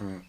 Mm.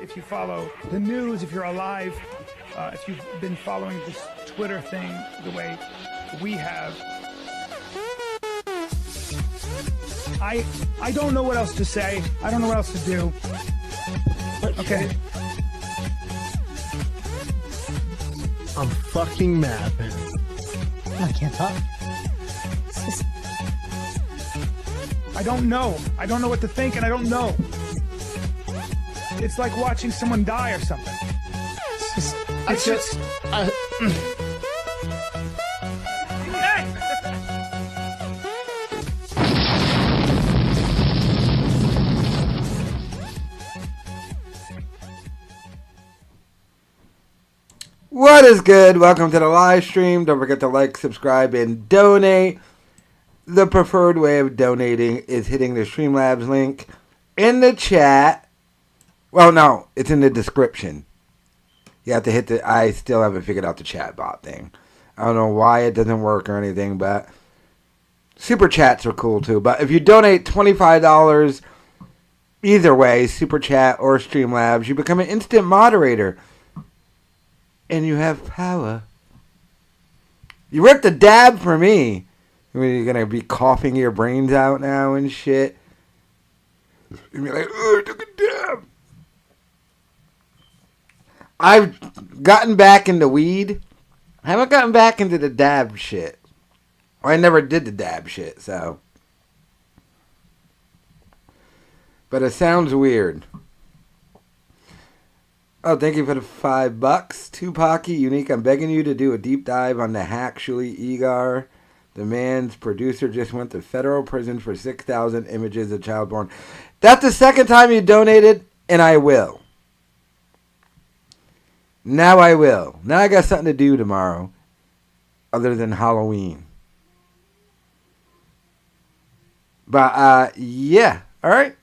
If you follow the news, if you're alive, if you've been following this Twitter thing the way we have, I don't know what else to say. I don't know what else to do. Okay. I'm fucking mad, man. I can't talk. I don't know. I don't know what to think, and I don't know. It's like watching someone die or something. It's just What is good? Welcome to the live stream. Don't forget to like, subscribe, and donate. The preferred way of donating is hitting the Streamlabs link in the chat. Well, no, it's in the description. You have to hit the... I still haven't figured out the chat bot thing. I don't know why it doesn't work or anything, but... Super chats are cool, too. But if you donate $25, either way, Super Chat or Streamlabs, you become an instant moderator. And you have power. You ripped a dab for me. I mean, you're going to be coughing your brains out now and shit. You're like, oh, I took a dab. I've gotten back into weed. I haven't gotten back into the dab shit. Or I never did the dab shit, so. But it sounds weird. Oh, thank you for the $5. Tupac, Unique, I'm begging you to do a deep dive on the hack Shuli Egar. The man's producer just went to federal prison for 6,000 images of child porn. That's the second time you donated, and I will. Now I will. Now I got something to do tomorrow other than Halloween. But, yeah. All right.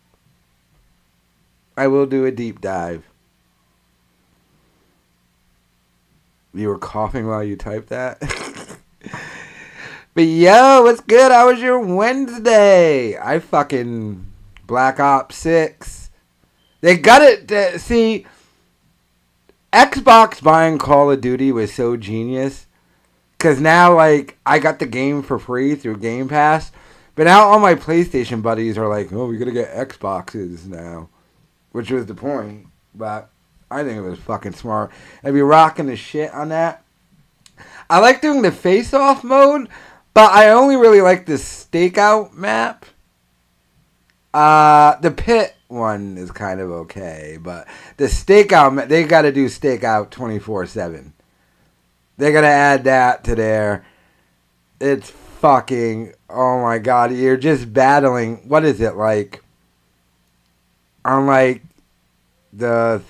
I will do a deep dive. You were coughing while you typed that? But, yo, what's good? How was your Wednesday? I fucking Black Ops 6. They got it. See, Xbox buying Call of Duty was so genius. Because now, like, I got the game for free through Game Pass. But now all my PlayStation buddies are like, oh, we got to get Xboxes now. Which was the point. But I think it was fucking smart. I'd be rocking the shit on that. I like doing the face-off mode. But I only really like the stakeout map. The pit one is kind of okay. But the stakeout, they got to do stakeout 24/7. They got to add that to there. It's fucking, oh my god. You're just battling, what is it, like, on like the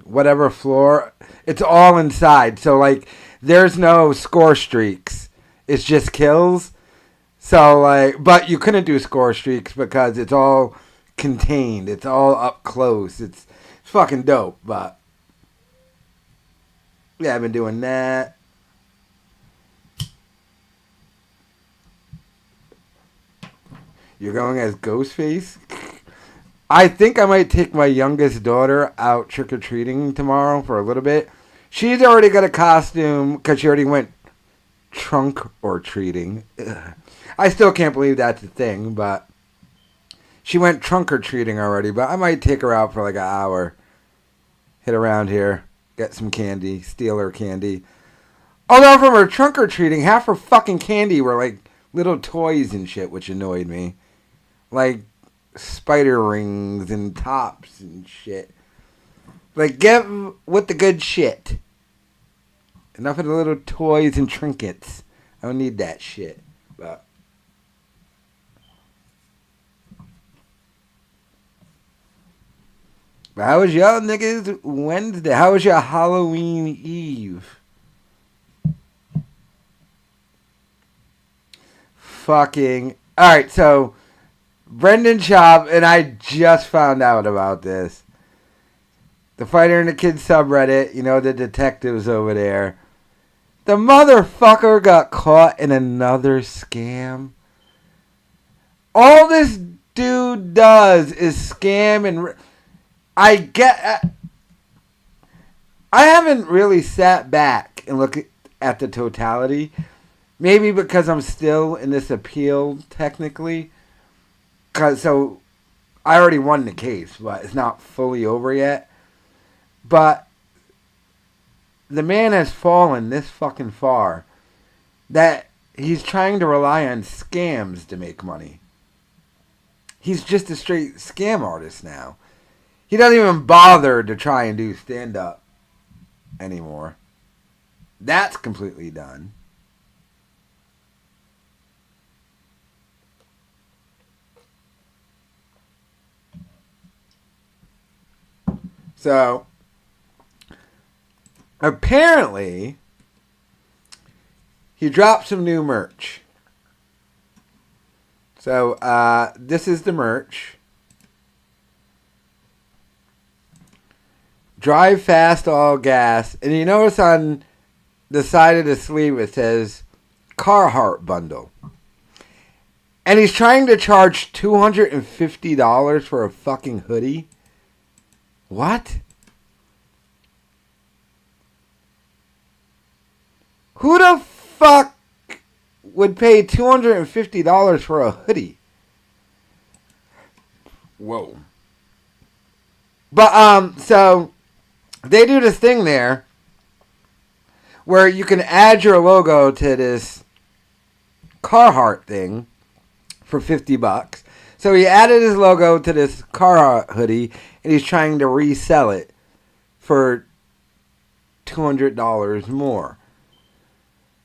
whatever floor. It's all inside. So like, there's no score streaks. It's just kills. So, like, but you couldn't do score streaks because it's all contained. It's all up close. It's fucking dope, but yeah, I've been doing that. You're going as Ghostface? I think I might take my youngest daughter out trick-or-treating tomorrow for a little bit. She's already got a costume because she already went trunk or treating. Ugh. I still can't believe that's a thing, but she went trunk or treating already. But I might take her out for like an hour, hit around here, get some candy, steal her candy. Although from her trunk or treating, half her fucking candy were like little toys and shit, which annoyed me, like spider rings and tops and shit. Like, get with the good shit. Enough of the little toys and trinkets. I don't need that shit. But how was y'all niggas Wednesday? How was your Halloween Eve? Fucking. Alright, so Brendan Schaub, and I just found out about this. The Fighter and the Kid subreddit, you know, the detectives over there. The motherfucker got caught in another scam. All this dude does is scam and... I haven't really sat back and looked at the totality. Maybe because I'm still in this appeal, technically. So, I already won the case, but it's not fully over yet. But the man has fallen this fucking far that he's trying to rely on scams to make money. He's just a straight scam artist now. He doesn't even bother to try and do stand-up anymore. That's completely done. So, apparently, he dropped some new merch. So, this is the merch. Drive fast, all gas. And you notice on the side of the sleeve it says Carhartt bundle. And he's trying to charge $250 for a fucking hoodie. What? Who the fuck would pay $250 for a hoodie? Whoa. But, so, they do this thing there where you can add your logo to this Carhartt thing for $50. So he added his logo to this Carhartt hoodie, and he's trying to resell it for $200 more.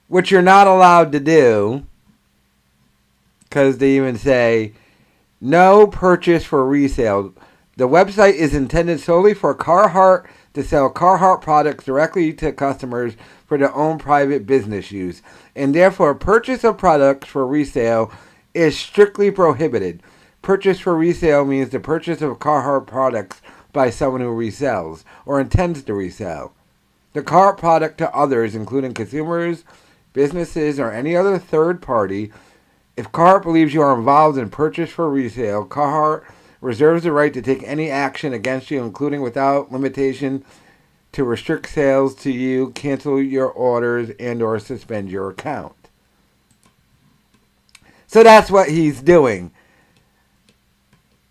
Which you're not allowed to do, because they even say, no purchase for resale. The website is intended solely for Carhartt to sell Carhartt products directly to customers for their own private business use, and therefore purchase of products for resale is strictly prohibited. Purchase for resale means the purchase of Carhartt products by someone who resells or intends to resell the Carhartt product to others, including consumers, businesses, or any other third party. If Carhartt believes you are involved in purchase for resale, Carhartt reserves the right to take any action against you, including without limitation to restrict sales to you, cancel your orders, and or suspend your account. So that's what he's doing.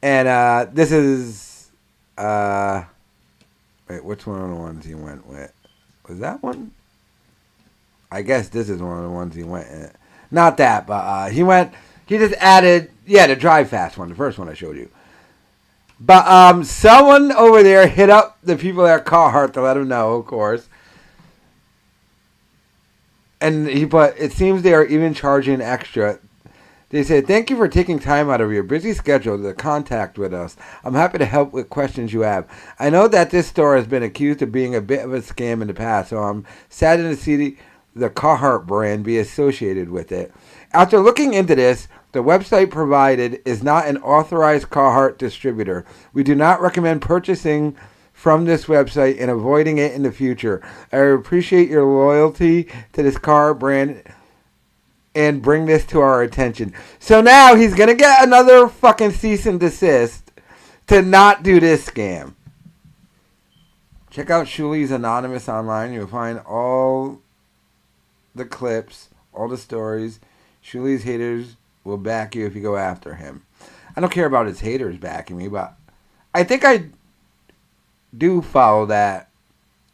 And this is... wait, which one of the ones he went with? Was that one? I guess this is one of the ones he went in. Not that, but he just added, the Drive Fast one, the first one I showed you. But someone over there hit up the people at Carhartt to let them know, of course. But it seems they are even charging extra. They said, thank you for taking time out of your busy schedule to contact with us. I'm happy to help with questions you have. I know that this store has been accused of being a bit of a scam in the past, so I'm saddened to see the Carhartt brand be associated with it. After looking into this, the website provided is not an authorized Carhartt distributor. We do not recommend purchasing from this website and avoiding it in the future. I appreciate your loyalty to this Carhartt brand and bring this to our attention. So now he's going to get another fucking cease and desist to not do this scam. Check out Shuli's Anonymous online. You'll find all the clips, all the stories. Shuli's haters will back you if you go after him. I don't care about his haters backing me, but I think I do follow that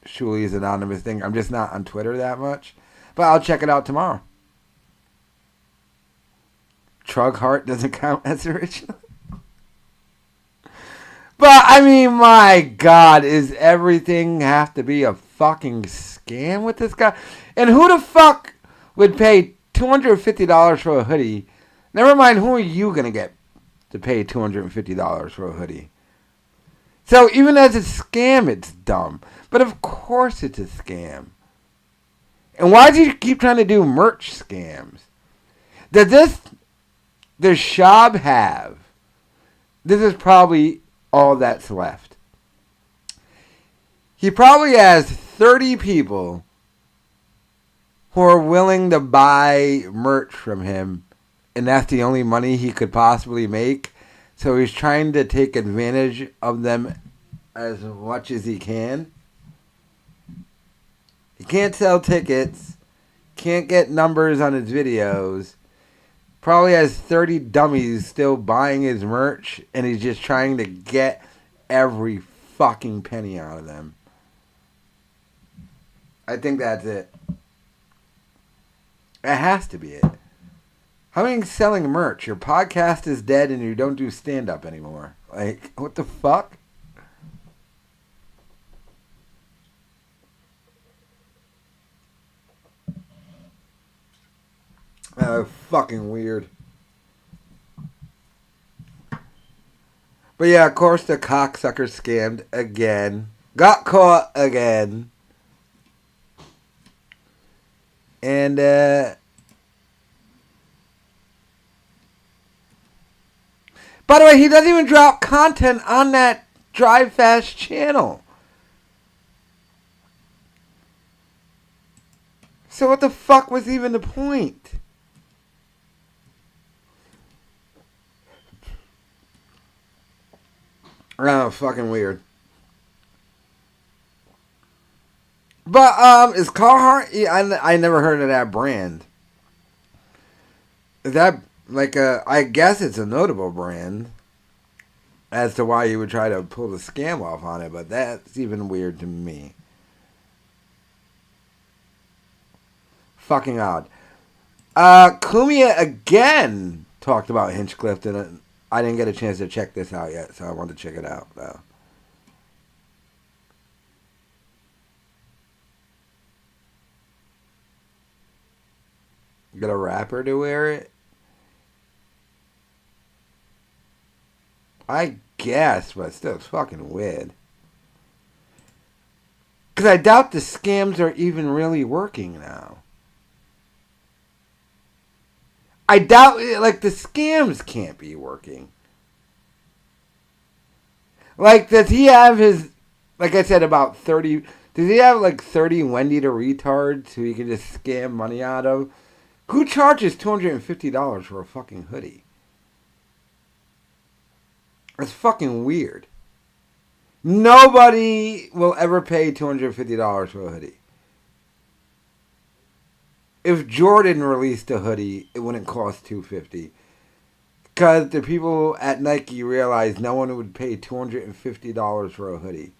Shuli's Anonymous thing. I'm just not on Twitter that much. But I'll check it out tomorrow. Trugheart doesn't count as original. But, I mean, my God, is everything have to be a fucking scam with this guy? And who the fuck would pay $250 for a hoodie? Never mind, who are you going to get to pay $250 for a hoodie? So, even as a scam, it's dumb. But, of course, it's a scam. And why do you keep trying to do merch scams? Does Schaub have? This is probably all that's left. He probably has 30 people who are willing to buy merch from him, and that's the only money he could possibly make. So he's trying to take advantage of them as much as he can. He can't sell tickets, can't get numbers on his videos. Probably has 30 dummies still buying his merch, and he's just trying to get every fucking penny out of them. I think that's it. It has to be it. How are you selling merch? Your podcast is dead and you don't do stand-up anymore. Like, what the fuck? Fucking weird. But yeah, of course the cocksucker scammed again. Got caught again. And, by the way, he doesn't even drop content on that Drive Fast channel. So what the fuck was even the point? Oh, fucking weird. But, is Carhartt... I never heard of that brand. Is that, like, I guess it's a notable brand as to why you would try to pull the scam off on it, but that's even weird to me. Fucking odd. Cumia again talked about Hinchcliffe, and I didn't get a chance to check this out yet, so I wanted to check it out, though. Get a rapper to wear it? I guess, but still, it's fucking weird. Because I doubt the scams are even really working now. I doubt, like, the scams can't be working. Like, does he have his, like I said, about 30, does he have like 30 Wendy the retards who he can just scam money out of? Who charges $250 for a fucking hoodie? It's fucking weird. Nobody will ever pay $250 for a hoodie. If Jordan released a hoodie, it wouldn't cost $250. Because the people at Nike realized no one would pay $250 for a hoodie.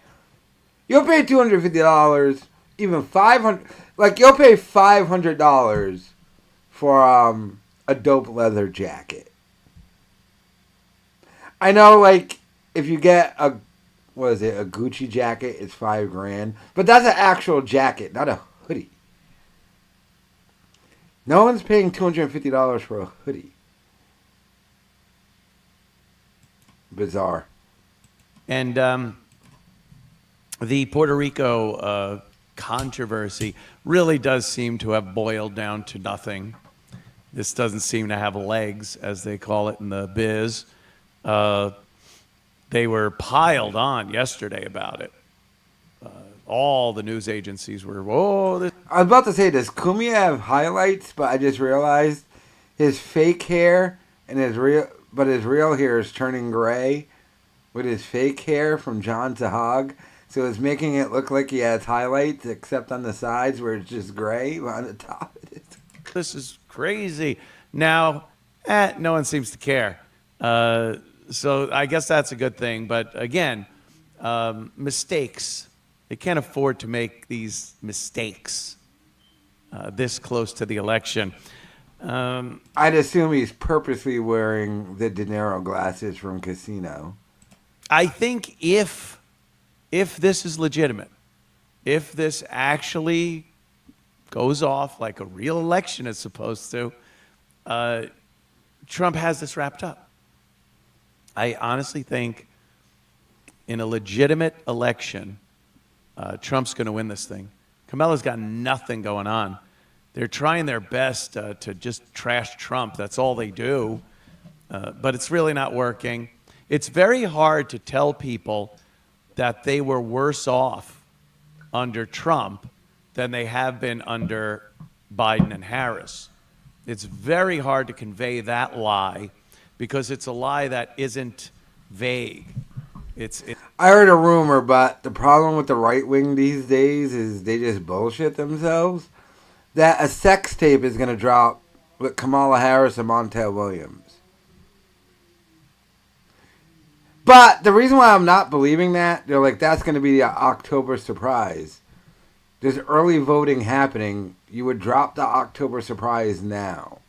You'll pay $250, even $500. Like, you'll pay $500 for a dope leather jacket. I know, like, if you get a Gucci jacket, it's $5,000. But that's an actual jacket, not a hoodie. No one's paying $250 for a hoodie. Bizarre. And the Puerto Rico controversy really does seem to have boiled down to nothing. This doesn't seem to have legs, as they call it in the biz. They were piled on yesterday about it. All the news agencies were, whoa. I was about to say, does Cumia have highlights? But I just realized his fake hair and his real hair is turning gray with his fake hair from John to Hog. So it's making it look like he has highlights, except on the sides where it's just gray, but on the top it is. This is crazy. Now, no one seems to care. So I guess that's a good thing. But again, mistakes. They can't afford to make these mistakes this close to the election. I'd assume he's purposely wearing the De Niro glasses from Casino. I think if this is legitimate, if this actually goes off like a real election is supposed to, Trump has this wrapped up. I honestly think in a legitimate election, Trump's going to win this thing. Kamala's got nothing going on. They're trying their best to just trash Trump. That's all they do. But it's really not working. It's very hard to tell people that they were worse off under Trump than they have been under Biden and Harris. It's very hard to convey that lie because it's a lie that isn't vague. I heard a rumor, but the problem with the right wing these days is they just bullshit themselves. That a sex tape is going to drop with Kamala Harris and Montel Williams. But the reason why I'm not believing that, they're like, that's going to be the October surprise. There's early voting happening. You would drop the October surprise now.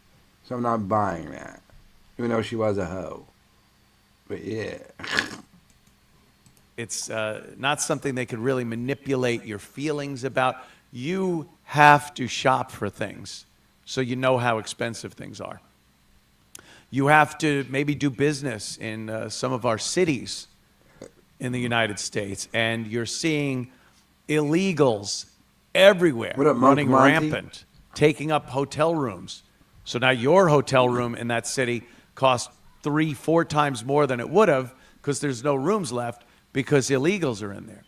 So I'm not buying that. Even though she was a hoe. But yeah. It's not something they could really manipulate your feelings about. You have to shop for things so you know how expensive things are. You have to maybe do business in some of our cities in the United States, and you're seeing illegals everywhere running rampant, taking up hotel rooms. So now your hotel room in that city costs 3-4 times more than it would have because there's no rooms left because illegals are in there.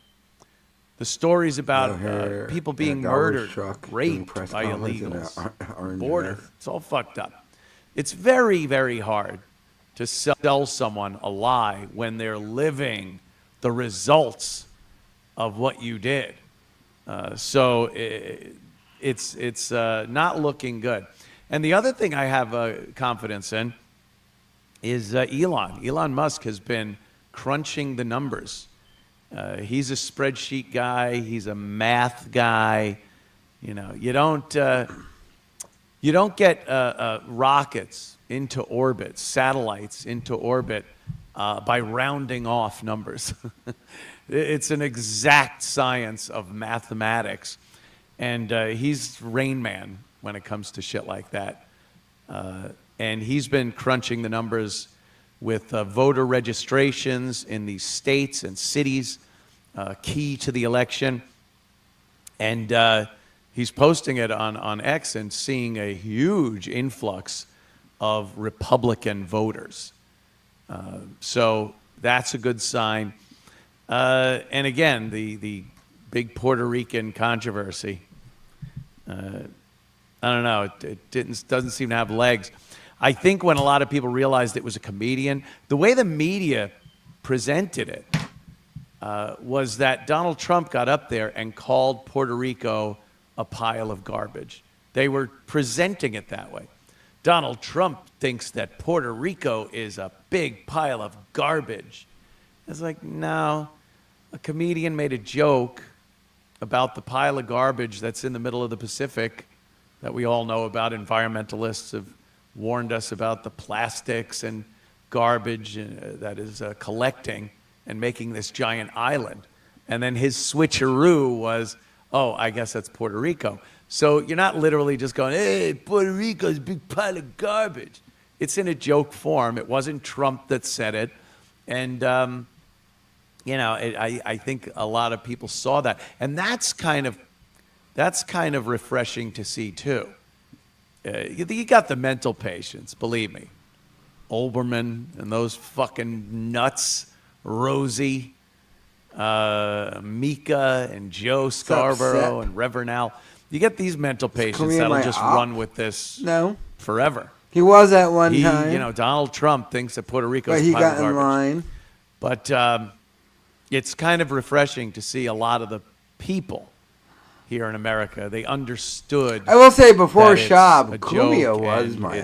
The stories about people being murdered, raped by illegals, border, it's all fucked up. It's very, very hard to sell someone a lie when they're living the results of what you did. So it's not looking good. And the other thing I have confidence in is Elon. Elon Musk has been crunching the numbers. He's a spreadsheet guy. He's a math guy. You know, you don't get rockets into orbit, satellites into orbit by rounding off numbers. It's an exact science of mathematics, and he's Rain Man when it comes to shit like that. And he's been crunching the numbers with voter registrations in these states and cities, key to the election. And he's posting it on X and seeing a huge influx of Republican voters. So that's a good sign. And again, the big Puerto Rican controversy. I don't know. It doesn't seem to have legs. I think when a lot of people realized it was a comedian, the way the media presented it was that Donald Trump got up there and called Puerto Rico a pile of garbage. They were presenting it that way. Donald Trump thinks that Puerto Rico is a big pile of garbage. It's like, no, a comedian made a joke about the pile of garbage that's in the middle of the Pacific that we all know about. Environmentalists have warned us about the plastics and garbage that is collecting and making this giant island. And then his switcheroo was, oh, I guess that's Puerto Rico. So you're not literally just going, hey, Puerto Rico's a big pile of garbage. It's in a joke form. It wasn't Trump that said it. And, I think a lot of people saw that. And that's kind of refreshing to see, too. You got the mental patients, believe me. Olbermann and those fucking nuts, Rosie, Mika and Joe Scarborough and Reverend Al. You get these mental patients that'll just run with this forever. He was at one time. Donald Trump thinks that Puerto Rico is but he pile of got in garbage. line. But it's kind of refreshing to see a lot of the people here in America. They understood. I will say before Schaub, Cumia was my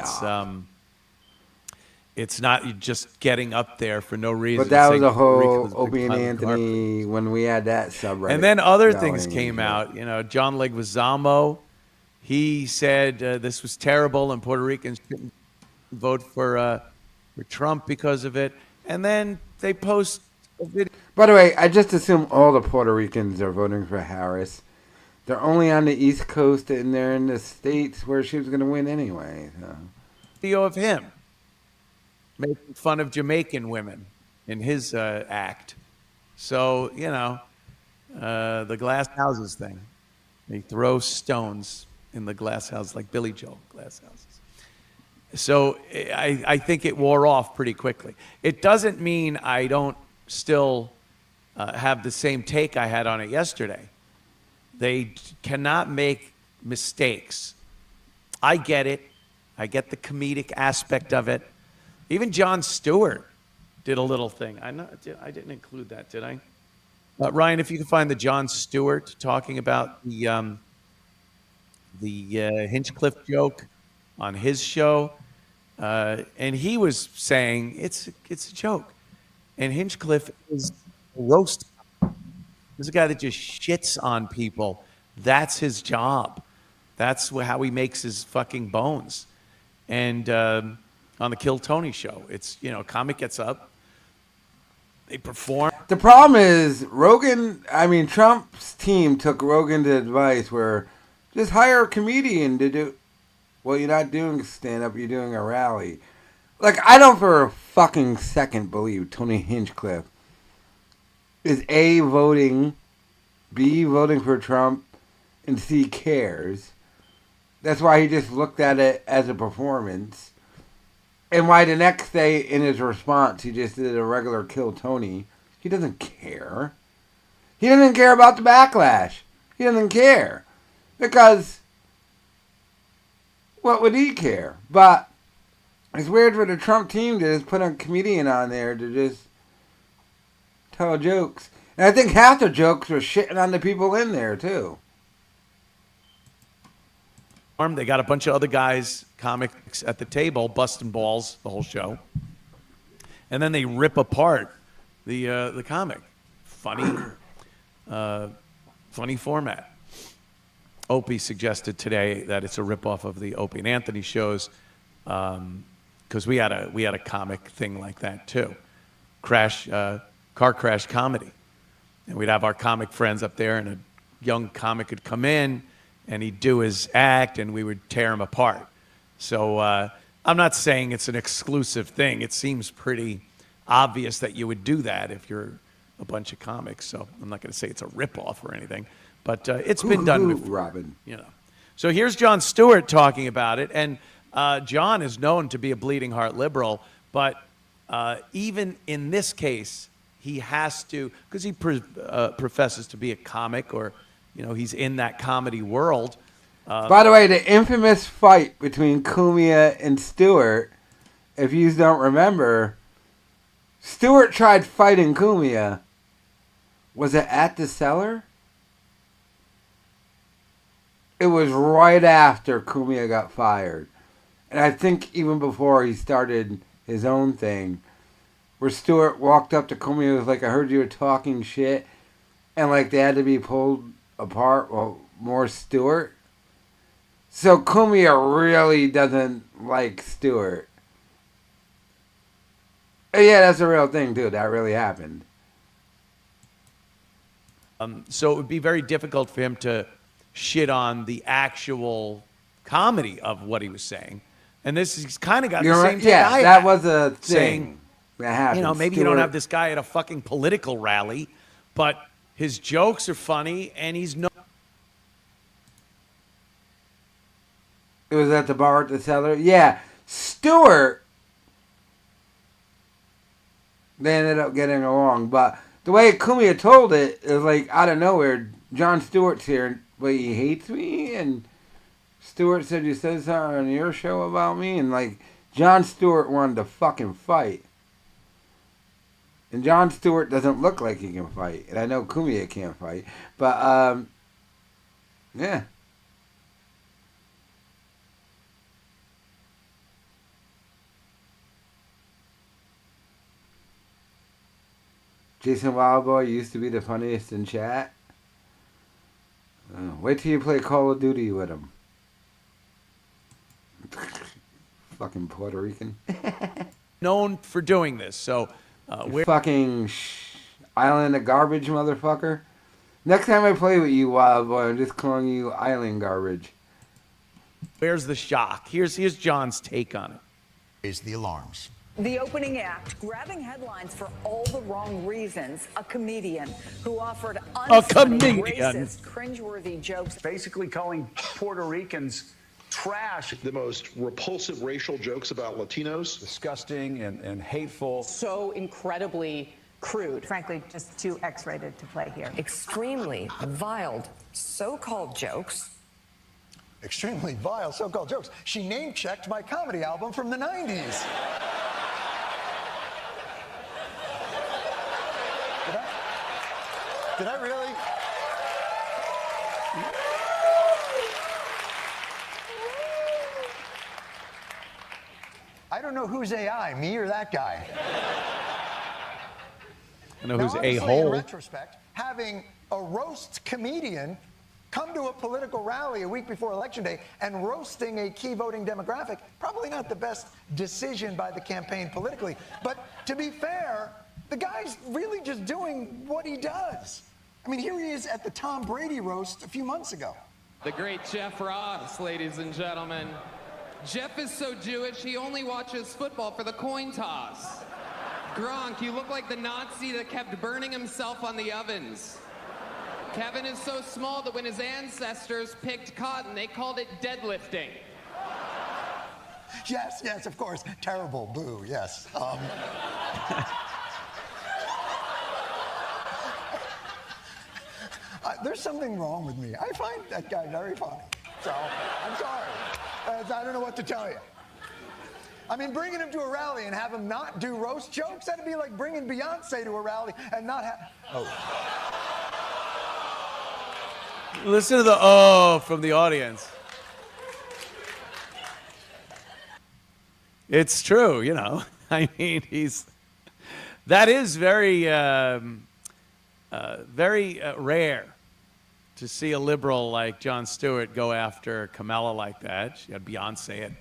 it's not just getting up there for no reason. But that was a whole Opie and Anthony when we had that subreddit. And then other things came out. John Leguizamo, he said this was terrible and Puerto Ricans shouldn't vote for Trump because of it. And then they post a video. By the way, I just assume all the Puerto Ricans are voting for Harris. They're only on the East Coast and they're in the states where she was going to win anyway. So. Video of him making fun of Jamaican women in his act. So, the glass houses thing. They throw stones in the glass house like Billy Joel glass houses. So I think it wore off pretty quickly. It doesn't mean I don't still have the same take I had on it yesterday. They cannot make mistakes. I get it. I get the comedic aspect of it. Even Jon Stewart did a little thing. I didn't include that, did I? Ryan, if you can find the Jon Stewart talking about the Hinchcliffe joke on his show, and he was saying it's a joke, and Hinchcliffe is a roast. This is a guy that just shits on people. That's his job. That's how he makes his fucking bones. And on the Kill Tony show, it's, a comic gets up, they perform. The problem is Trump's team took Rogan's advice where just hire a comedian to do, well, you're not doing stand-up, you're doing a rally. Like, I don't for a fucking second believe Tony Hinchcliffe is A, voting, B, voting for Trump, and C, cares. That's why he just looked at it as a performance. And why the next day in his response he just did a regular Kill Tony. He doesn't care. He doesn't care about the backlash. He doesn't care. Because what would he care? But it's weird for the Trump team to just put a comedian on there to just tell jokes. And I think half the jokes were shitting on the people in there, too. They got a bunch of other guys, comics, at the table, busting balls the whole show. And then they rip apart the comic. Funny format. Opie suggested today that it's a ripoff of the Opie and Anthony shows, because we had a comic thing like that too. Car crash comedy. And we'd have our comic friends up there, and a young comic would come in, and he'd do his act, and we would tear him apart. So I'm not saying it's an exclusive thing. It seems pretty obvious that you would do that if you're a bunch of comics. So I'm not going to say it's a ripoff or anything, but it's been done before. Robin. You know. So here's Jon Stewart talking about it, and Jon is known to be a bleeding heart liberal, but even in this case, he has to, because he professes to be a comic, or he's in that comedy world. By the way, the infamous fight between Cumia and Stewart, if you don't remember, Stewart tried fighting Cumia. Was it at the Cellar? It was right after Cumia got fired. And I think even before he started his own thing, where Stewart walked up to Cumia and was like, I heard you were talking shit. And like they had to be pulled apart. Well, more Stewart. So Cumia really doesn't like Stewart. Yeah, that's a real thing, too. That really happened. So it would be very difficult for him to shit on the actual comedy of what he was saying. And he's kind of got the same thing. Yeah, that was a thing saying, that happened. Maybe you don't have this guy at a fucking political rally, but his jokes are funny, and he's no. It was at the bar at the Cellar? Yeah. Stewart, they ended up getting along, but the way Cumia told it is like out of nowhere, Jon Stewart's here, but he hates me, and Stewart said you said something on your show about me, and like Jon Stewart wanted to fucking fight. And Jon Stewart doesn't look like he can fight, and I know Cumia can't fight, but yeah. Jason Wildboy used to be the funniest in chat. Wait till you play Call of Duty with him. Fucking Puerto Rican. Known for doing this, so we're fucking island of garbage, motherfucker. Next time I play with you, Wildboy, I'm just calling you island garbage. Where's the shock? Here's John's take on it. Raise the alarms. The opening act, grabbing headlines for all the wrong reasons. A comedian who offered unfunny, racist, cringeworthy jokes. Basically calling Puerto Ricans trash. The most repulsive racial jokes about Latinos. Disgusting and hateful. So incredibly crude. Frankly, just too X-rated to play here. Extremely vile so-called jokes. Extremely vile so-called jokes. She name-checked my comedy album from the 90s. Did I really? I don't know who's AI, me or that guy. I know who's a-hole. In retrospect, having a roast comedian come to a political rally a week before Election Day and roasting a key voting demographic, probably not the best decision by the campaign politically. But to be fair, the guy's really just doing what he does. I mean, here he is at the Tom Brady roast a few months ago. The great Jeff Ross, ladies and gentlemen. Jeff is so Jewish, he only watches football for the coin toss. Gronk, you look like the Nazi that kept burning himself on the ovens. Kevin is so small that when his ancestors picked cotton, they called it deadlifting. Yes, of course. Terrible, boo, yes. There's something wrong with me. I find that guy very funny. So, I'm sorry. I don't know what to tell you. I mean, bringing him to a rally and have him not do roast jokes, that'd be like bringing Beyonce to a rally and not have... Oh. Listen to the oh from the audience. It's true, I mean, that is very, very rare to see a liberal like Jon Stewart go after Kamala like that. She had Beyonce at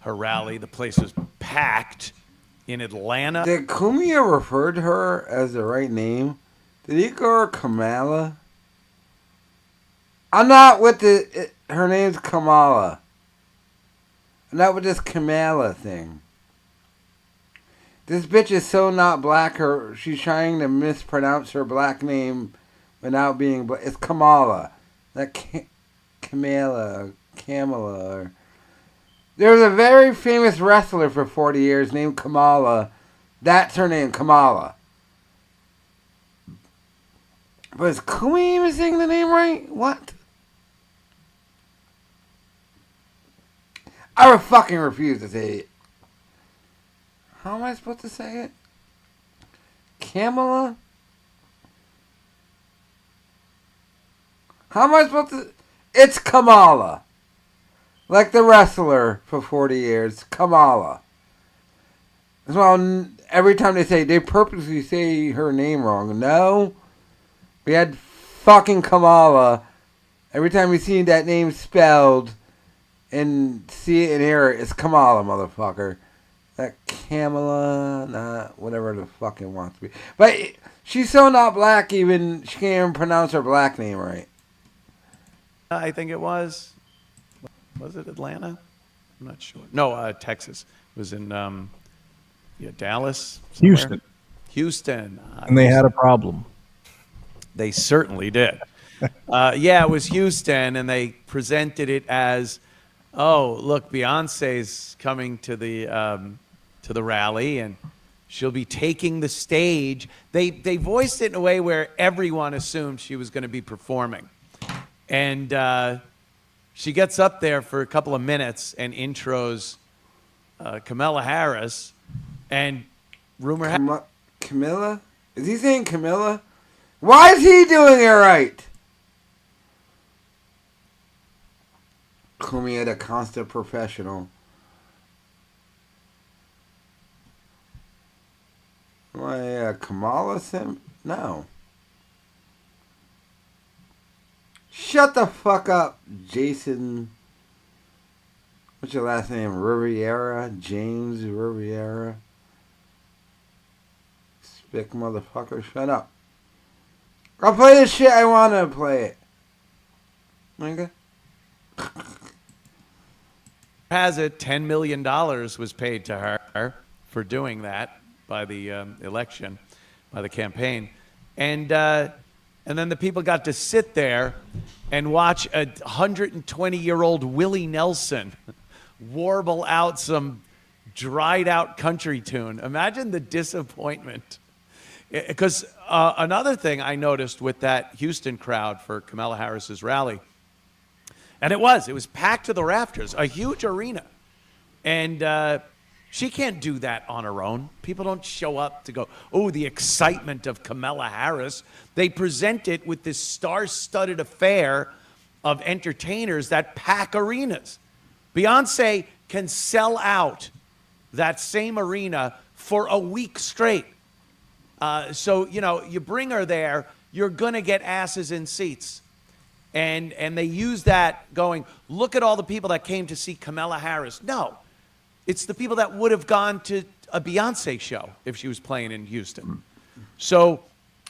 her rally. The place was packed in Atlanta. Did Cumia refer to her as the right name? Did he call her Kamala? I'm not with her name's Kamala. I'm not with this Kamala thing. This bitch is so not black. She's trying to mispronounce her black name without being black. It's Kamala. Kamala. There was a very famous wrestler for 40 years named Kamala. That's her name, Kamala. But is Cumia even saying the name right? What? I would fucking refuse to say it. How am I supposed to say it? Kamala? How am I supposed to... It's Kamala. Like the wrestler for 40 years. Kamala. Well, every time they purposely say her name wrong. No. We had fucking Kamala. Every time we see that name spelled and see it and hear it, it's Kamala, motherfucker. That Kamala, whatever the fuck it wants to be. But she's so not black, even she can't even pronounce her black name right. I think it was it Atlanta? I'm not sure. No, Texas. It was in Dallas. Somewhere. Houston. And they had a problem. They certainly did. It was Houston, and they presented it as, oh, look, Beyonce's coming to the rally, and she'll be taking the stage. They voiced it in a way where everyone assumed she was going to be performing. And she gets up there for a couple of minutes and intros Kamala Harris, and rumor Camilla? Is he saying Camilla? Why is he doing it right? Cumia, the constant professional. Why, Kamala Sim? No. Shut the fuck up, Jason. What's your last name? Riviera? James Riviera? Spick motherfucker, shut up. I'll play this shit I want to play it. Okay? Has it $10 million was paid to her for doing that by the election, by the campaign. And then the people got to sit there and watch a 120-year-old Willie Nelson warble out some dried-out country tune. Imagine the disappointment. Because another thing I noticed with that Houston crowd for Kamala Harris's rally, and it was packed to the rafters, a huge arena. And she can't do that on her own. People don't show up to go, oh, the excitement of Kamala Harris. They present it with this star-studded affair of entertainers that pack arenas. Beyonce can sell out that same arena for a week straight. So, you bring her there, you're going to get asses in seats. And they use that going, look at all the people that came to see Kamala Harris. No, it's the people that would have gone to a Beyonce show if she was playing in Houston. So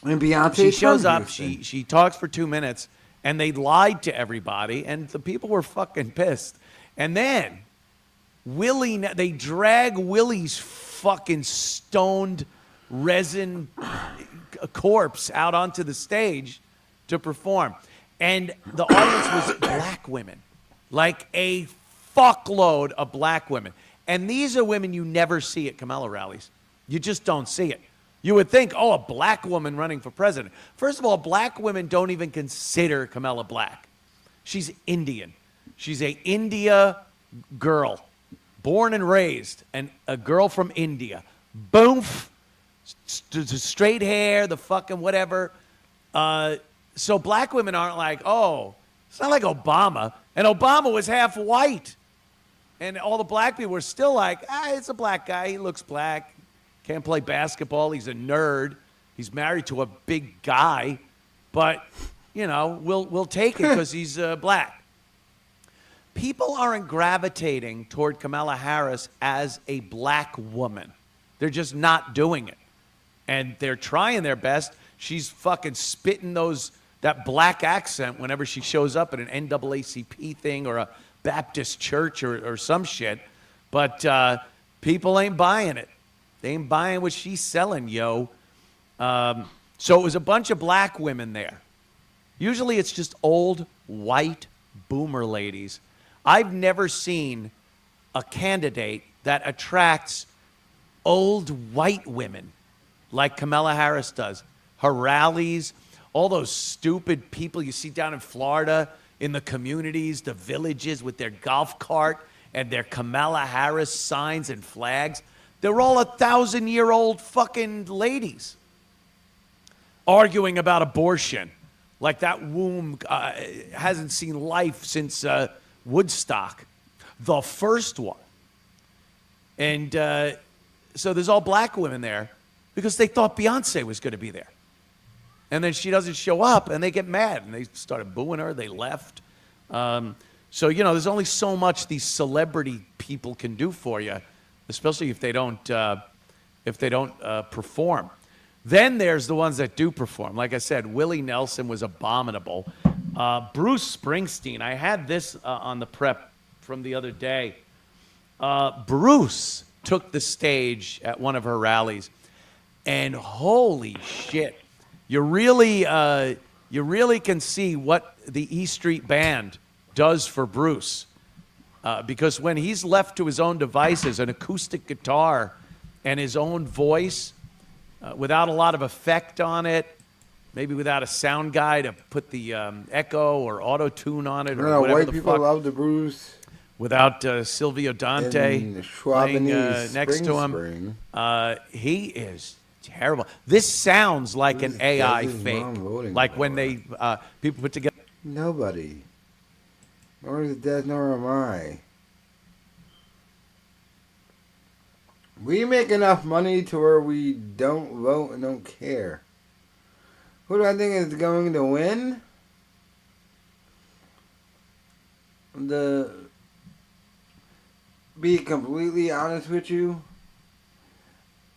and Beyonce she shows up, she talks for 2 minutes, and they lied to everybody, and the people were fucking pissed. And then they drag Willie's fucking stoned resin corpse out onto the stage to perform. And the audience was black women, like a fuckload of black women. And these are women you never see at Kamala rallies. You just don't see it. You would think, oh, a black woman running for president. First of all, black women don't even consider Kamala black. She's Indian. She's a India girl, born and raised, and a girl from India. Boom. Straight hair, the fucking whatever. So black women aren't like, oh, it's not like Obama. And Obama was half white. And all the black people were still like, it's a black guy. He looks black. Can't play basketball. He's a nerd. He's married to a big guy. But, we'll take it because he's black. People aren't gravitating toward Kamala Harris as a black woman. They're just not doing it. And they're trying their best. She's fucking spitting that black accent whenever she shows up at an NAACP thing or a Baptist church or some shit. But people ain't buying it. They ain't buying what she's selling, yo. So it was a bunch of black women there. Usually it's just old, white, boomer ladies. I've never seen a candidate that attracts old white women like Kamala Harris does. Her rallies, all those stupid people you see down in Florida in the communities, the villages with their golf cart and their Kamala Harris signs and flags. They're all 1,000-year-old fucking ladies arguing about abortion. Like that womb hasn't seen life since Woodstock, the first one. And so there's all black women there because they thought Beyonce was going to be there. And then she doesn't show up, and they get mad, and they started booing her. They left. So, there's only so much these celebrity people can do for you, especially if they don't perform. Then there's the ones that do perform. Like I said, Willie Nelson was abominable. Bruce Springsteen, I had this on the prep from the other day. Bruce took the stage at one of her rallies, and holy shit, you really can see what the E Street Band does for Bruce. Because when he's left to his own devices, an acoustic guitar and his own voice, without a lot of effect on it, maybe without a sound guy to put the echo or auto-tune on it, or whatever white the people fuck. love the Bruce. Without Silvio Dante playing next to him. He is terrible. This sounds like an AI fake. Like when they people put together. Nobody. Nor is it dead, nor am I. We make enough money to where we don't vote and don't care. Who do I think is going to win? Be completely honest with you,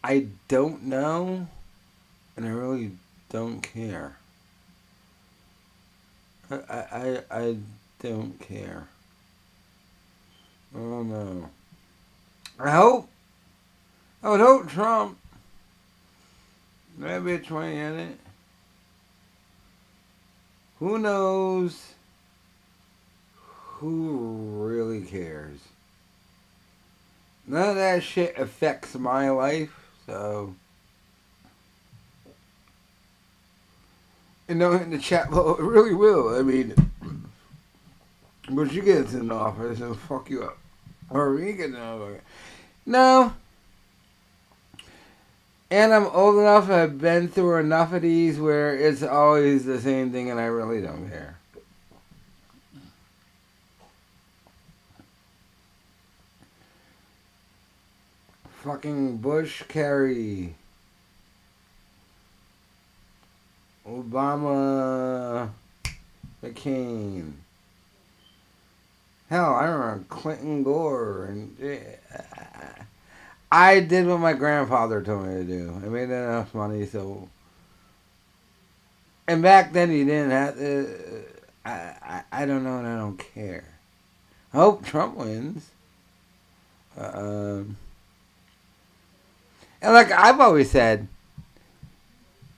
I don't know, and I really don't care. I don't care. Oh no. I would hope Trump. That bitch went in it. Who knows who really cares? None of that shit affects my life, so. And don't hit the chat, well, it really will. I mean, but you get in office and fuck you up. Or we get in office. No. And I'm old enough, I've been through enough of these where it's always the same thing and I really don't care. Fucking Bush, Kerry, Obama, McCain. Hell, I remember Clinton, Gore, and I did what my grandfather told me to do. I made enough money, so. And back then, you didn't have to. I don't know, and I don't care. I hope Trump wins. And like I've always said,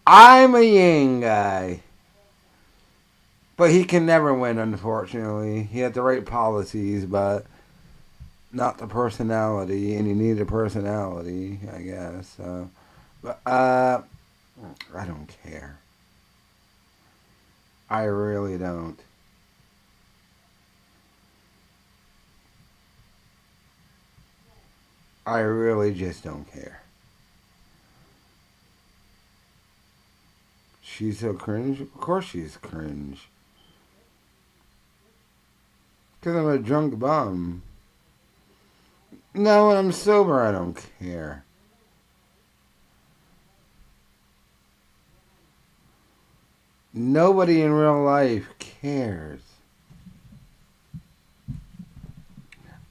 I'm a Yang guy. But he can never win, unfortunately. He had the right policies, but not the personality. And he needed a personality, I guess. But I don't care. I really don't. I really just don't care. She's so cringe? Of course she's cringe. Because I'm a drunk bum. No, when I'm sober, I don't care. Nobody in real life cares.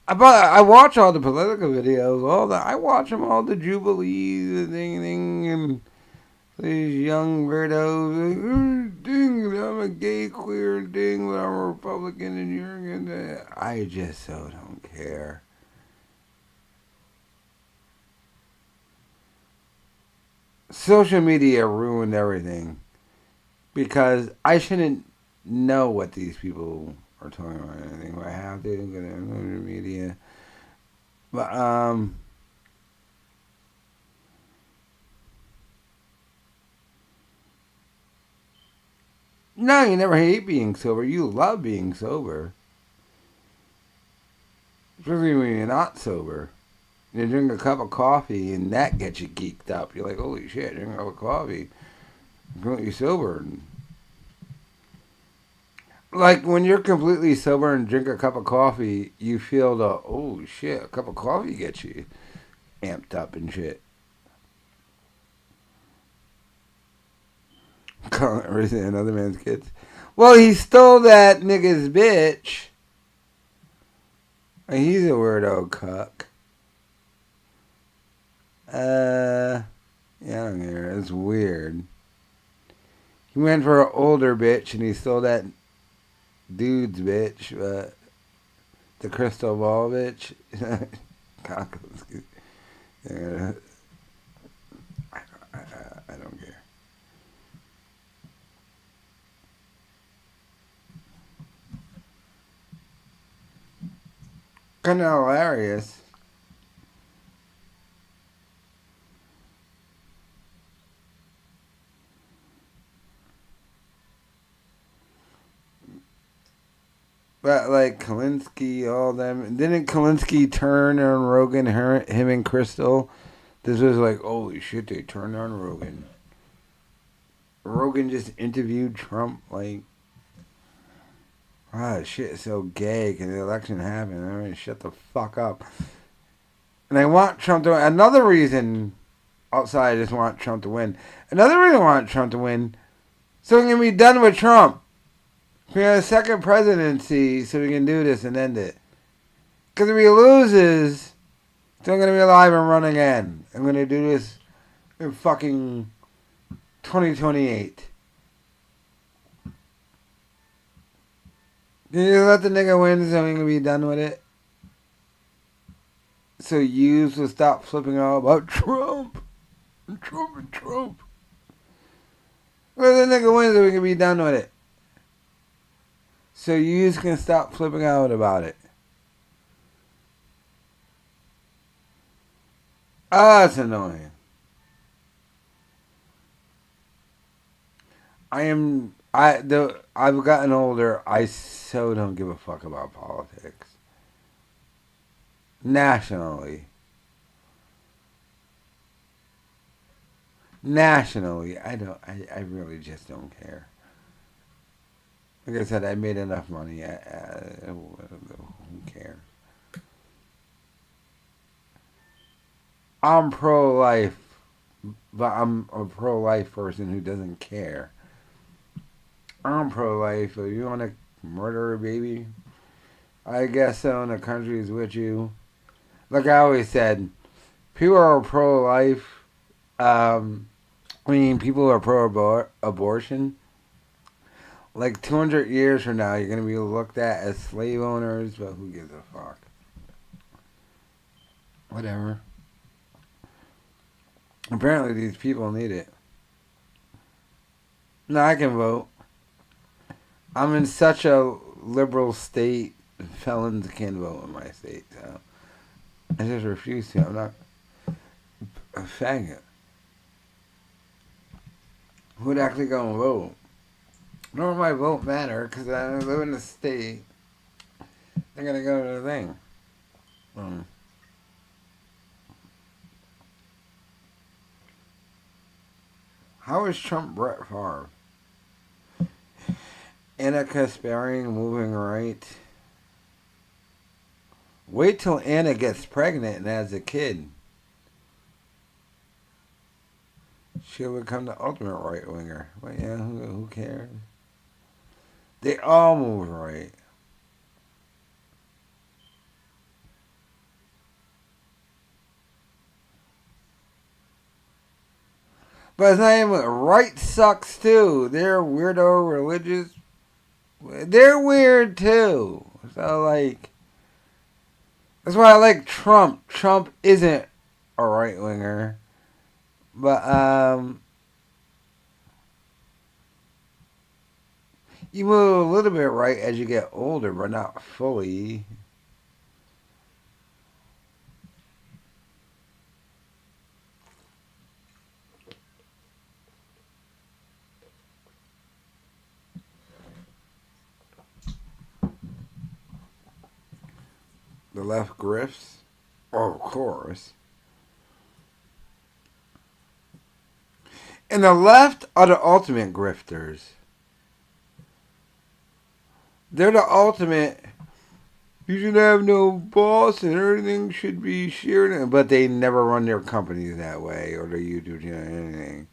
I watch all the political videos, I watch them all, the Jubilees, the ding, and these young weirdos, ding, I'm a gay, queer, ding, but I'm a Republican and you're gonna. I just so don't care. social media ruined everything because I shouldn't know what these people are talking about or anything. I have to go to social media. But, no, you never hate being sober. You love being sober. Especially when you're not sober. You drink a cup of coffee and that gets you geeked up. You're like, holy shit, drink a cup of coffee. You're sober. Like when you're completely sober and drink a cup of coffee, you feel the, oh shit, a cup of coffee gets you amped up and shit. Calling everything another man's kids. Well, he stole that nigga's bitch. He's a weirdo cuck. Yeah, I don't care. It's weird. He went for an older bitch and he stole that dude's bitch, but the crystal ball bitch. I don't care. Kind of hilarious. But like Kalinsky, all them. Didn't Kalinsky turn on Rogan, him and Crystal? This was like, holy shit, they turned on Rogan. Rogan just interviewed Trump like, shit is so gay because the election happened. I mean, shut the fuck up. And I want Trump to win. Another reason, outside I just want Trump to win. Another reason I want Trump to win, so we can be done with Trump. We have a second presidency so we can do this and end it. Because if he loses, still going to be alive and run again. I'm going to do this in fucking 2028. You let the nigga win so we can be done with it. So yous will stop flipping out about Trump. And Trump and Trump. Let the nigga win so we can be done with it. So you can stop flipping out about it. That's annoying. I've gotten older. I so don't give a fuck about politics. Nationally, I really just don't care. Like I said, I made enough money. Who cares? I'm pro-life, but I'm a pro-life person who doesn't care. I'm pro-life. If you want to murder a baby, I guess so, and the country's with you. Like I always said, people are pro-life. People are pro-abortion. Like 200 years from now, you're going to be looked at as slave owners, but who gives a fuck? Whatever. Apparently these people need it. No, I can vote. I'm in such a liberal state, felons can't vote in my state, so I just refuse to. I'm not a faggot. Who'd actually go and vote? Nor would my vote matter, because I live in the state. They're going to go to the thing. How is Trump Brett Favre? Anna Kasparian moving right. Wait till Anna gets pregnant and has a kid. She'll become the ultimate right winger. But yeah, who cares? They all move right. But it's not even right sucks too. They're weirdo religious. They're weird too. So like, that's why I like Trump. Trump isn't a right winger. But you move a little bit right as you get older, but not fully. The left grifts? Oh, of course. And the left are the ultimate grifters. They're the ultimate. You should have no boss and everything should be shared. But they never run their companies that way or their YouTube channel or anything.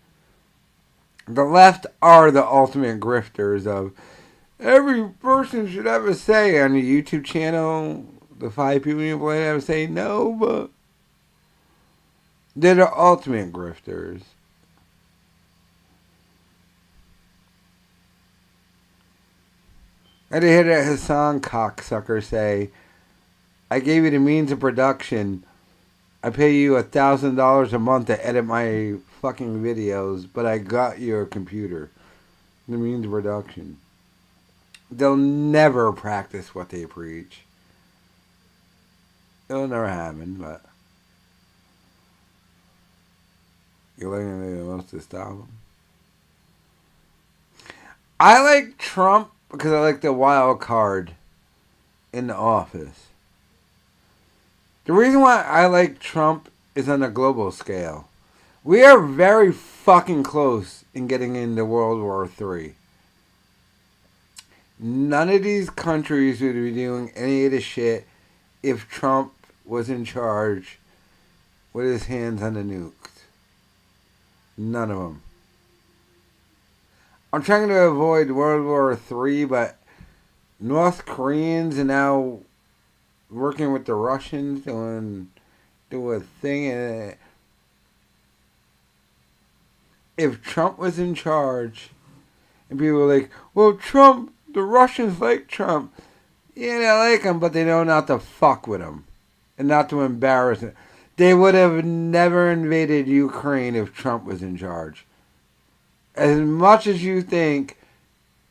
The left are the ultimate grifters of every person should have a say on the YouTube channel. The 5 people you play have a say. No, but they're the ultimate grifters. I did hear that Hassan cocksucker say, I gave you the means of production. I pay you $1,000 a month to edit my fucking videos, but I got your computer. The means of production. They'll never practice what they preach. It'll never happen, but you're letting anyone else to stop them. I like Trump because I like the wild card in the office. The reason why I like Trump is on a global scale. We are very fucking close in getting into World War III. None of these countries would be doing any of this shit if Trump was in charge with his hands on the nukes. None of them. I'm trying to avoid World War III, but North Koreans are now working with the Russians doing a thing. If Trump was in charge, and people were like, well, Trump, the Russians like Trump. Yeah, they like him, but they know not to fuck with him. And not to embarrass him. They would have never invaded Ukraine if Trump was in charge. As much as you think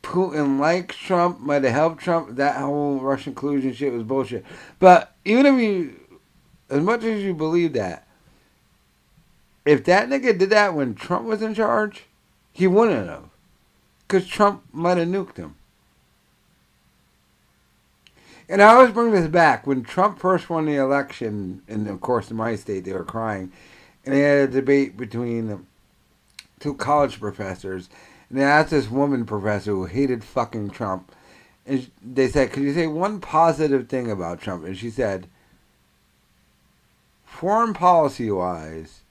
Putin likes Trump, might have helped Trump, that whole Russian collusion shit was bullshit. But even if you, as much as you believe that, if that nigga did that when Trump was in charge, he wouldn't have. Because Trump might have nuked him. And I always bring this back. When Trump first won the election, and of course in my state they were crying, and they had a debate between two college professors, and they asked this woman professor who hated fucking Trump, and they said, could you say one positive thing about Trump? And she said, foreign policy-wise,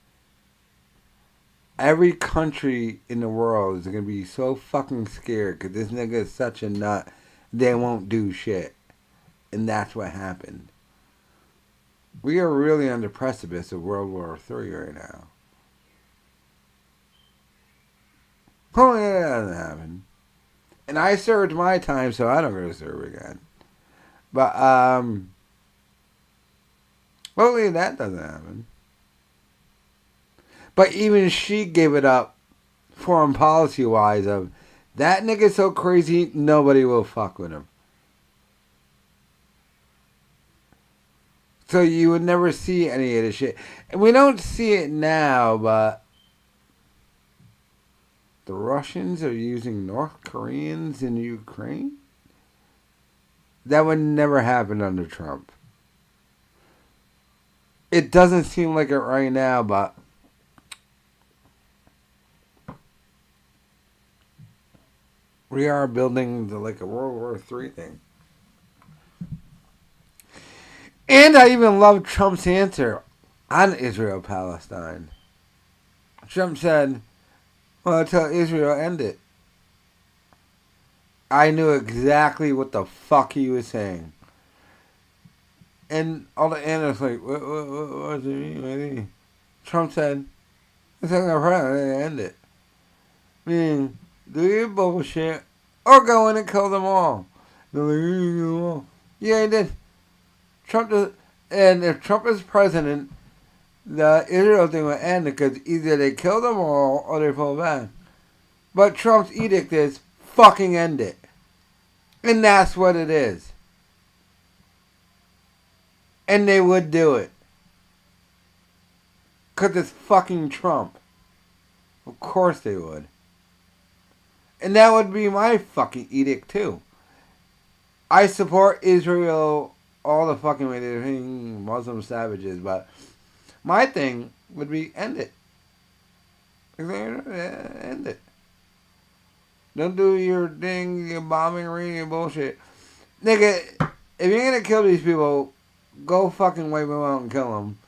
every country in the world is going to be so fucking scared because this nigga is such a nut, they won't do shit. And that's what happened. We are really on the precipice of World War III right now. Oh, yeah, that doesn't happen. And I served my time, so I don't go to serve again. But, hopefully that doesn't happen. But even she gave it up, foreign policy-wise, of, that nigga's so crazy, nobody will fuck with him. So you would never see any of this shit. And we don't see it now, but the Russians are using North Koreans in Ukraine? That would never happen under Trump. It doesn't seem like it right now, but we are building like a World War III thing. And I even love Trump's answer on Israel-Palestine. Trump said, well, until Israel end it. I knew exactly what the fuck he was saying. And all the analysts like, what does it mean? What do you mean? Trump said, it's not going to end it. Meaning, do your bullshit or go in and kill them all. They're like, you kill them all. Yeah, he did. Trump does, and if Trump is president, the Israel thing would end because either they kill them all or they pull back. But Trump's edict is fucking end it. And that's what it is. And they would do it. Because it's fucking Trump. Of course they would. And that would be my fucking edict too. I support Israel all the fucking way they're being Muslim savages, but my thing would be end it. End it. Don't do your thing, your bombing ring, your bullshit. Nigga, if you're gonna kill these people, go fucking wipe them out and kill them.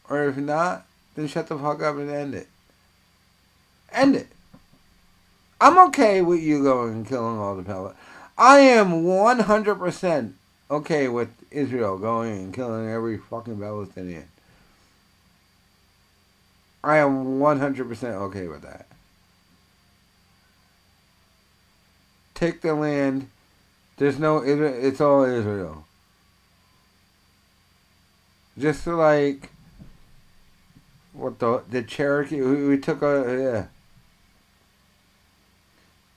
Or if not, then shut the fuck up and end it. End it. I'm okay with you going and killing all the Palestinians. I am 100% okay with Israel going and killing every fucking Palestinian. I am 100% okay with that. Take the land. There's no Israel. It's all Israel. Just like what the Cherokee we took yeah.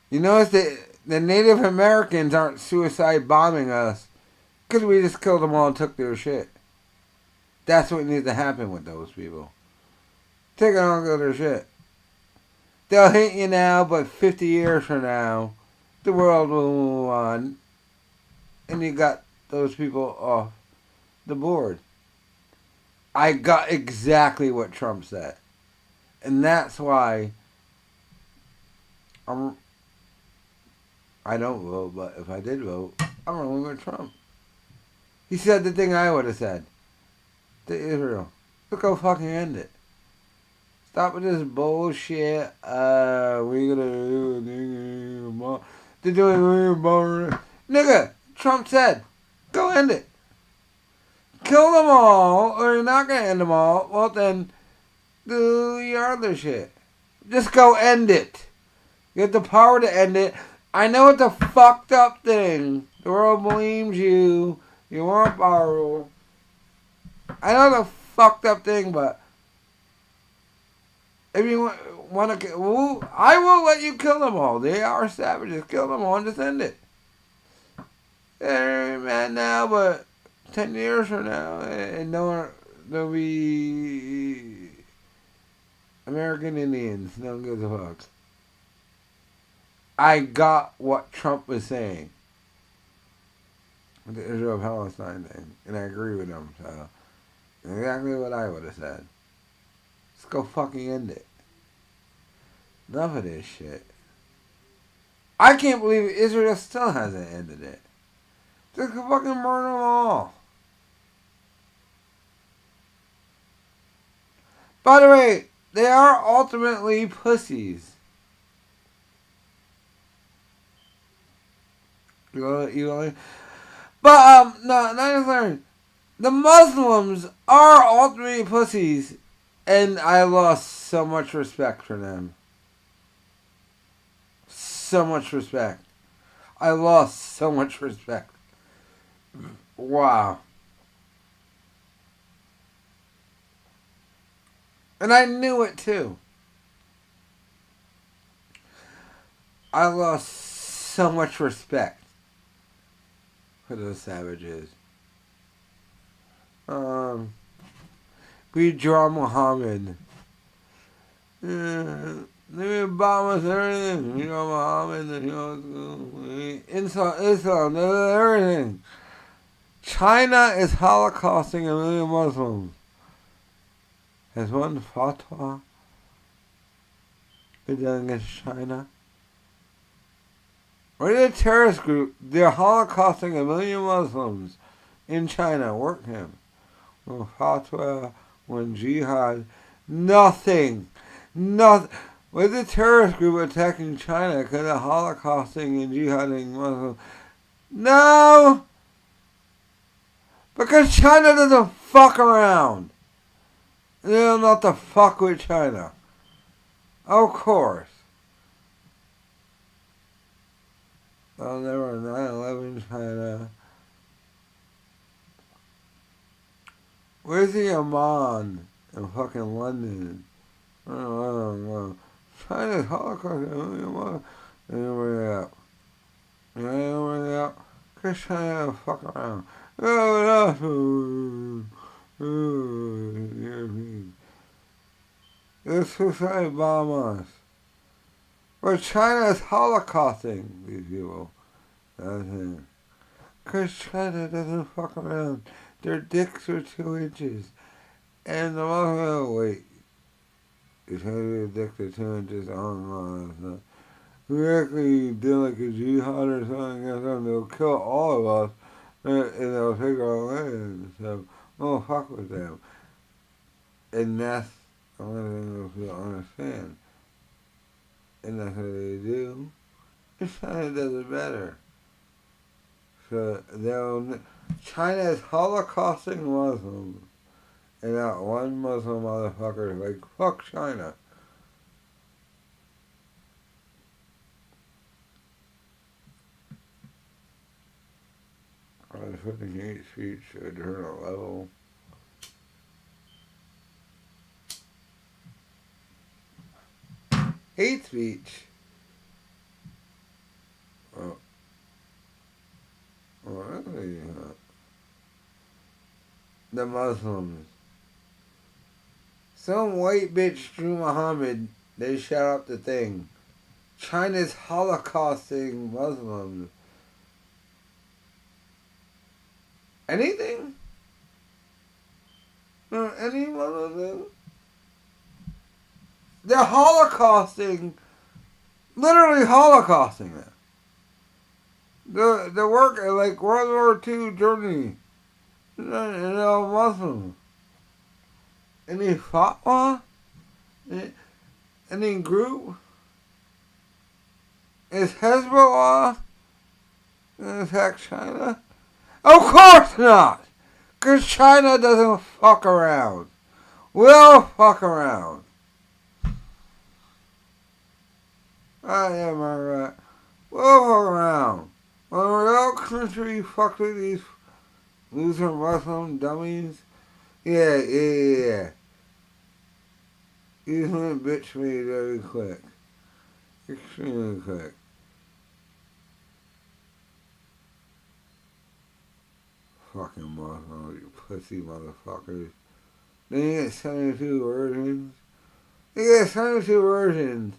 You notice that the Native Americans aren't suicide bombing us because we just killed them all and took their shit. That's what needs to happen with those people. Take it on and go their shit. They'll hate you now, but 50 years from now, the world will move on, and you got those people off the board. I got exactly what Trump said. And that's why I don't vote, but if I did vote, I'm rolling with Trump. He said the thing I would have said to Israel. Look how fucking end it. Stop with this bullshit. We gonna do they're doing nigga. Trump said, go end it. Kill them all, or you're not gonna end them all. Well then, do your other shit. Just go end it. You have the power to end it. I know it's a fucked up thing. The world believes you. You want borrow. I know it's a fucked up thing, but if you want to, I will let you kill them all. They are savages. Kill them all and just end it. They're mad now, but 10 years from now, and there'll be American Indians. No one gives a fuck. I got what Trump was saying with the Israel-Palestine thing, and I agree with him. So, exactly what I would have said. Let's go fucking end it. Enough of this shit. I can't believe Israel still hasn't ended it. Just fucking burn them all. By the way, they are ultimately pussies. But no, not necessarily. The Muslims are ultimately pussies, and I lost so much respect for them. So much respect. I lost so much respect. Wow. And I knew it too. I lost so much respect for those savages. We draw Muhammad. They bomb us everything. You know Muhammad, you know, insult Islam, everything. China is holocausting 1 million Muslims. Has one fatwa been done against China? Or the terrorist group, they're holocausting 1 million Muslims in China. Work him. One fatwa, one jihad, nothing. Nothing. With the terrorist group attacking China because of holocausting and jihading Muslims? No! Because China doesn't fuck around. They're not to fuck with China. Of course. I'll never 9/11 China. Where's see Amman in fucking London. I don't know. China's Holocaust. Cause China fuck around. This society bomb us. But China is holocausting these people. That's it. Cause China doesn't fuck around. Their dicks are 2 inches. And the motherfucker, wait. It's gonna be a dick to 2 inches on. We actually did like a jihad or something against them, they'll kill all of us and they'll take our land. So, don't fuck with them. And that's the only thing they'll understand. And that's what they do. And China does it better. So, China is holocausting Muslims. And not one Muslim motherfucker is like, fuck China. I was putting hate speech at a different level. Hate speech? Oh. Oh, really? The Muslims. Some white bitch Drew Muhammad, they shut up the thing. China's holocausting Muslims. Anything? Any one of them? They're holocausting, literally holocausting them. The work like World War II Germany. They're Muslims. Any fatwa? Any group? Is Hezbollah gonna attack China? Of course not! Because China doesn't fuck around. We'll fuck around. I am alright. We'll fuck around. When a real country fuck with these loser Muslim dummies, yeah. He's gonna bitch me very quick. Extremely quick. Fucking Muslims, you pussy motherfuckers. They get 72 virgins. They get 72 virgins.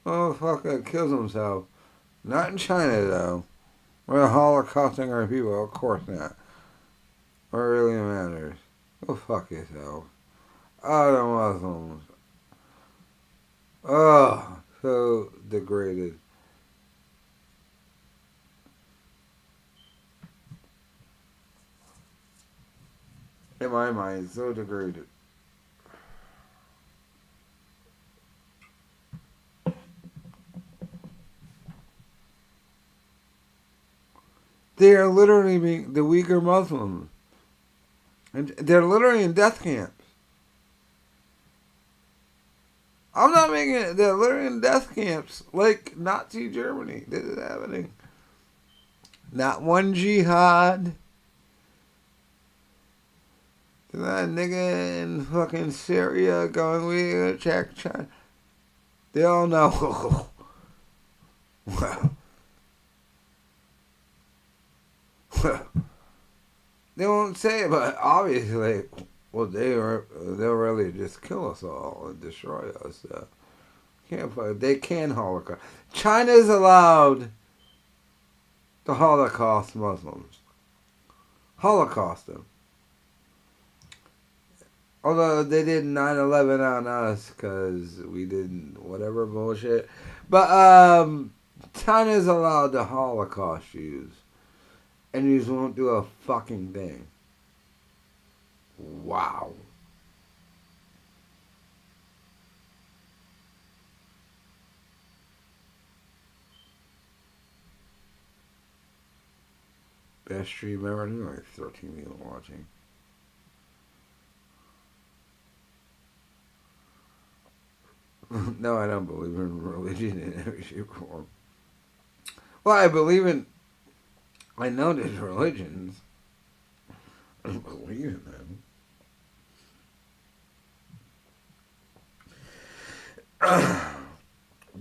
Motherfucker kills himself. Not in China, though. We're holocausting our people. Of course not. What really matters? Go fuck yourself. Other Muslims. Oh, so degraded. In my mind, so degraded. They are literally being the Uyghur Muslims. And they're literally in death camps. I'm not making it. They're literally in death camps like Nazi Germany. This is happening. Not one jihad. That nigga in fucking Syria going, we gonna check China. They all know. Well. They won't say it, but obviously, well, they'll really just kill us all and destroy us. They can Holocaust. China's allowed to Holocaust Muslims. Holocaust them. Although they did 9/11 on us because we did whatever bullshit. But China's allowed to Holocaust Jews. And Jews won't do a fucking thing. Wow. Best stream ever. Only 13 people watching. No, I don't believe in religion in every shape or form. Well, I believe in... I know there's religions. don't believe in them.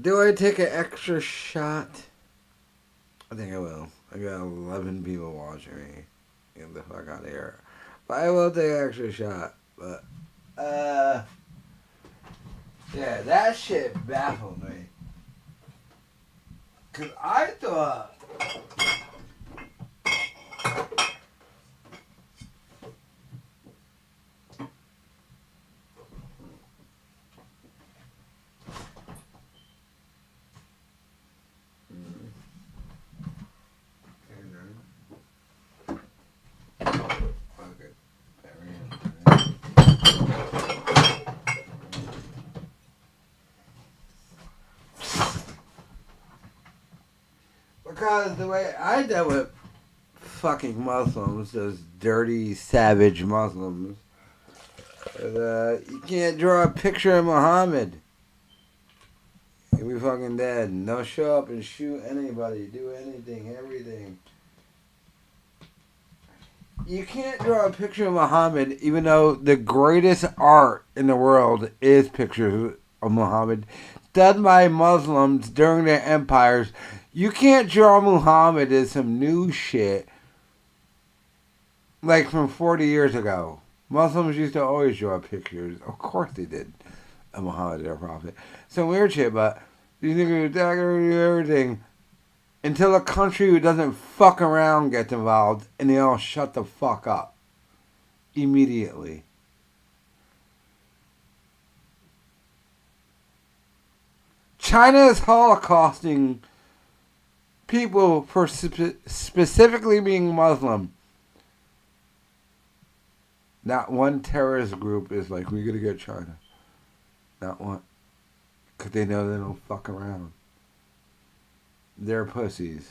Do I take an extra shot? I think I will. I got 11 people watching me. Get the fuck out of here. But I will take an extra shot. But, yeah, that shit baffled me. Because I thought... Because the way I dealt with fucking Muslims, those dirty, savage Muslims, you can't draw a picture of Muhammad. You'll be fucking dead. And they'll show up and shoot anybody, do anything, everything. You can't draw a picture of Muhammad, even though the greatest art in the world is pictures of Muhammad done by Muslims during their empires. You can't draw Muhammad as some new shit like from 40 years ago. Muslims used to always draw pictures. Of course they did. Of Muhammad, their prophet. Some weird shit, but these niggas do everything until a country who doesn't fuck around gets involved and they all shut the fuck up immediately. China is holocausting people for specifically being Muslim. Not one terrorist group is like, we're going to get China. Not one. Because they know they don't fuck around. They're pussies.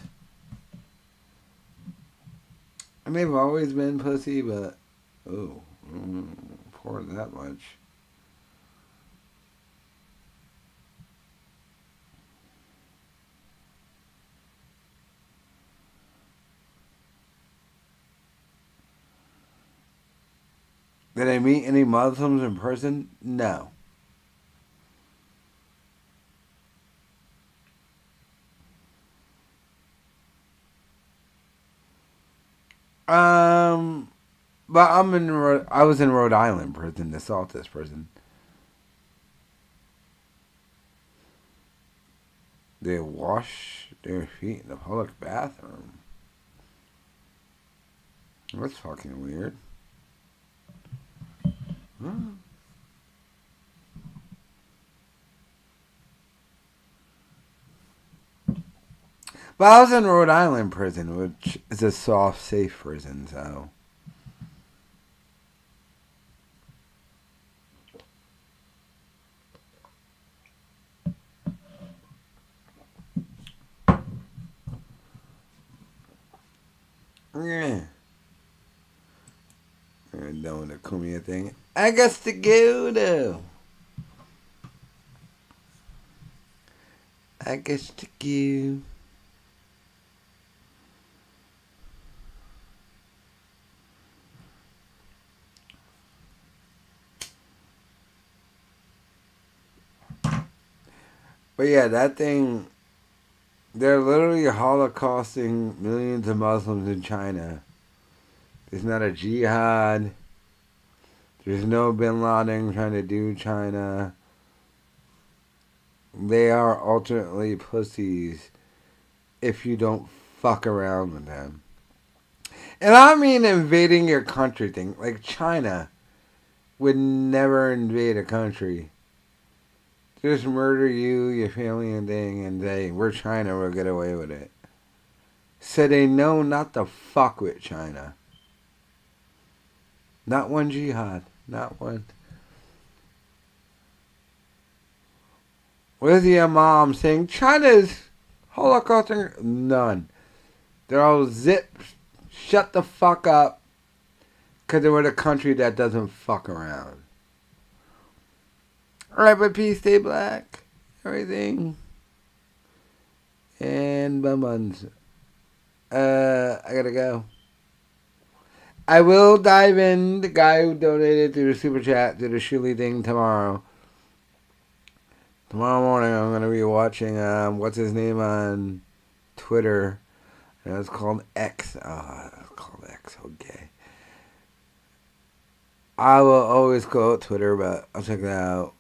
And they've always been pussy, but, pour that much. Did I meet any Muslims in person? No. But I was in Rhode Island prison, the Saltus prison. They wash their feet in the public bathroom. That's fucking weird. Huh. But I was in Rhode Island prison, which is a soft, safe prison, so. Yeah. I'm done with the Cumia thing. I got to go, though. I guess to go. But yeah, that thing, they're literally holocausting millions of Muslims in China. There's not a jihad. There's no bin Laden trying to do China. They are ultimately pussies if you don't fuck around with them. And I mean invading your country thing. Like China would never invade a country. Just murder you, your family, and thing, and they, we're China, we'll get away with it. So they know not to fuck with China. Not one jihad. Not one. Where's the imam saying China's holocausting? None. They're all zip, shut the fuck up, because they were the country that doesn't fuck around. Alright, but peace, stay black, everything. And bum buns. I gotta go. I will dive in. The guy who donated through the super chat did a Shuli thing tomorrow. Tomorrow morning, I'm going to be watching, what's his name on Twitter? And it's called X. Oh, it's called X. Okay. I will always quote Twitter, but I'll check that out.